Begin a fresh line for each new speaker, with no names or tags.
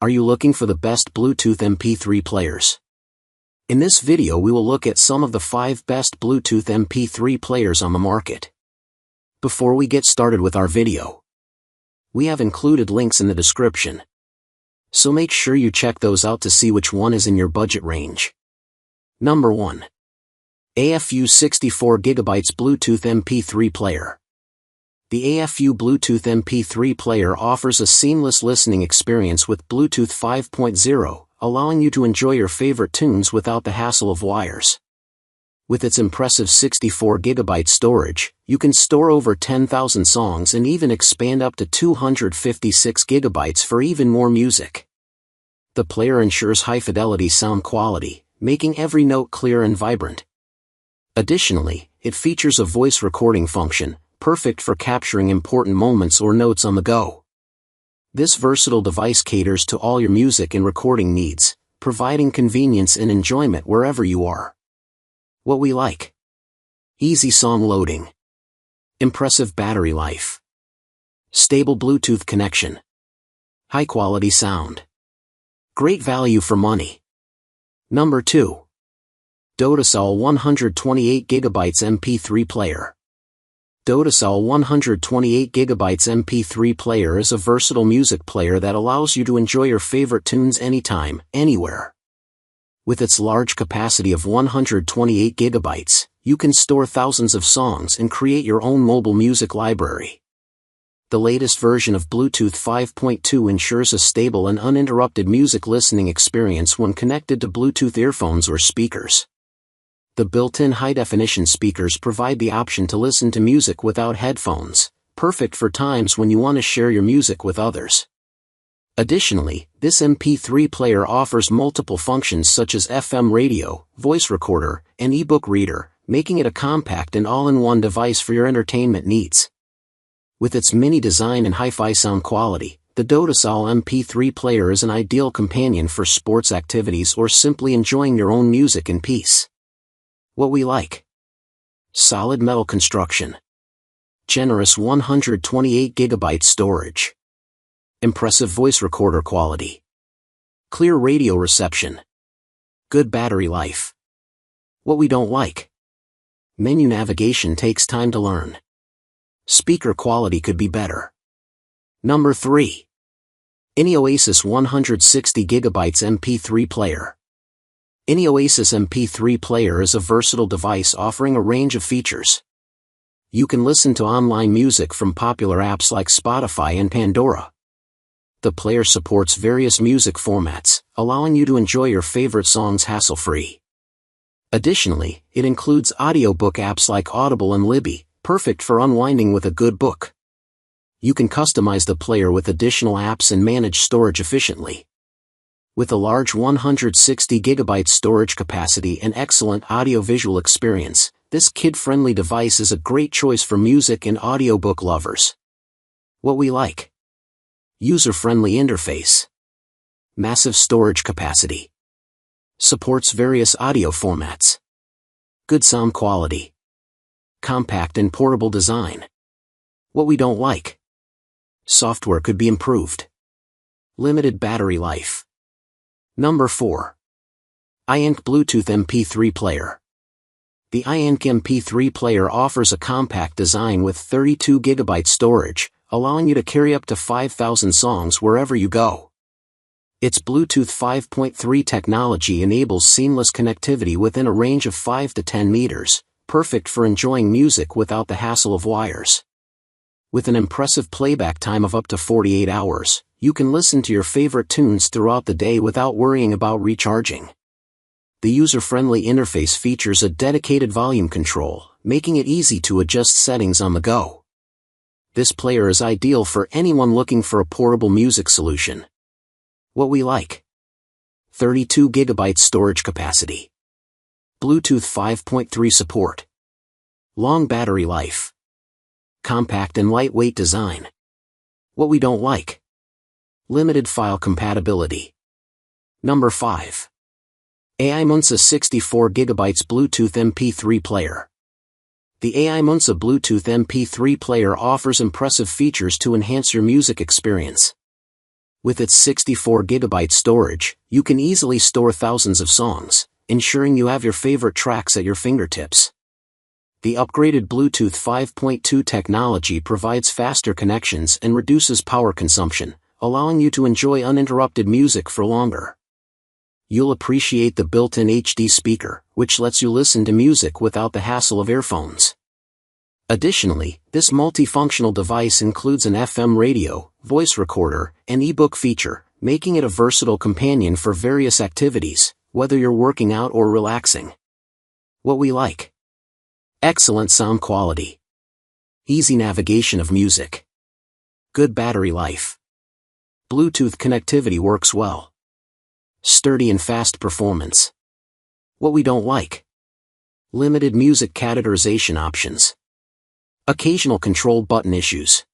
Are you looking for the best Bluetooth MP3 players? In this video we will look at some of the 5 best Bluetooth MP3 players on the market. Before we get started with our video, we have included links in the description, so make sure you check those out to see which one is in your budget range. Number 1. AFU 64GB Bluetooth MP3 Player. The AFU Bluetooth MP3 Player offers a seamless listening experience with Bluetooth 5.0, allowing you to enjoy your favorite tunes without the hassle of wires. With its impressive 64GB storage, you can store over 10,000 songs and even expand up to 256GB for even more music. The player ensures high-fidelity sound quality, making every note clear and vibrant. Additionally, it features a voice recording function, perfect for capturing important moments or notes on the go. This versatile device caters to all your music and recording needs, providing convenience and enjoyment wherever you are. What we like: easy song loading, impressive battery life, stable Bluetooth connection, high quality sound, great value for money. Number 2. DODOSOUL 128GB MP3 Player. DODOSOUL 128GB MP3 Player is a versatile music player that allows you to enjoy your favorite tunes anytime, anywhere. With its large capacity of 128GB, you can store thousands of songs and create your own mobile music library. The latest version of Bluetooth 5.2 ensures a stable and uninterrupted music listening experience when connected to Bluetooth earphones or speakers. The built-in high-definition speakers provide the option to listen to music without headphones, perfect for times when you want to share your music with others. Additionally, this MP3 player offers multiple functions such as FM radio, voice recorder, and ebook reader, making it a compact and all-in-one device for your entertainment needs. With its mini design and hi-fi sound quality, the DODOSOUL MP3 player is an ideal companion for sports activities or simply enjoying your own music in peace. What we like: solid metal construction, generous 128GB storage, impressive voice recorder quality, clear radio reception, good battery life. What we don't like: menu navigation takes time to learn. Speaker quality could be better. Number 3. innioasis 160GB MP3 Player. innioasis MP3 Player is a versatile device offering a range of features. You can listen to online music from popular apps like Spotify and Pandora. The player supports various music formats, allowing you to enjoy your favorite songs hassle-free. Additionally, it includes audiobook apps like Audible and Libby, perfect for unwinding with a good book. You can customize the player with additional apps and manage storage efficiently. With a large 160GB storage capacity and excellent audio-visual experience, this kid-friendly device is a great choice for music and audiobook lovers. What we like: user-friendly interface, massive storage capacity, supports various audio formats, good sound quality, compact and portable design. What we don't like: software could be improved, limited battery life. Number 4. Aiandcc Bluetooth MP3 Player. The Aiandcc MP3 Player offers a compact design with 32GB storage, allowing you to carry up to 5,000 songs wherever you go. Its Bluetooth 5.3 technology enables seamless connectivity within a range of 5 to 10 meters, perfect for enjoying music without the hassle of wires. With an impressive playback time of up to 48 hours, you can listen to your favorite tunes throughout the day without worrying about recharging. The user-friendly interface features a dedicated volume control, making it easy to adjust settings on the go. This player is ideal for anyone looking for a portable music solution. What we like: 32GB storage capacity, Bluetooth 5.3 support, long battery life, compact and lightweight design. What we don't like: limited file compatibility. Number 5. AiMoonsa 64GB Bluetooth MP3 Player. The AiMoonsa Bluetooth MP3 Player offers impressive features to enhance your music experience. With its 64GB storage, you can easily store thousands of songs, ensuring you have your favorite tracks at your fingertips. The upgraded Bluetooth 5.2 technology provides faster connections and reduces power consumption, allowing you to enjoy uninterrupted music for longer. You'll appreciate the built-in HD speaker, which lets you listen to music without the hassle of earphones. Additionally, this multifunctional device includes an FM radio, voice recorder, and ebook feature, making it a versatile companion for various activities, whether you're working out or relaxing. What we like: excellent sound quality, easy navigation of music, good battery life, Bluetooth connectivity works well, sturdy and fast performance. What we don't like: limited music categorization options, occasional control button issues.